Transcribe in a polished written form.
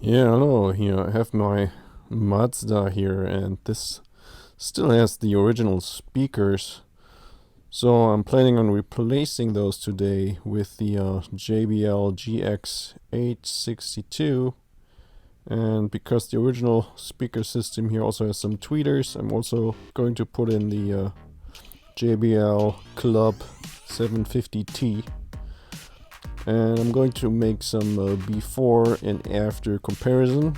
Yeah, hello. Here I have my Mazda here, and this still has the original speakers. So I'm planning on replacing those today with the JBL GX862. And because the original speaker system here also has some tweeters, I'm also going to put in the JBL Club 750T. And I'm going to make some before and after comparison.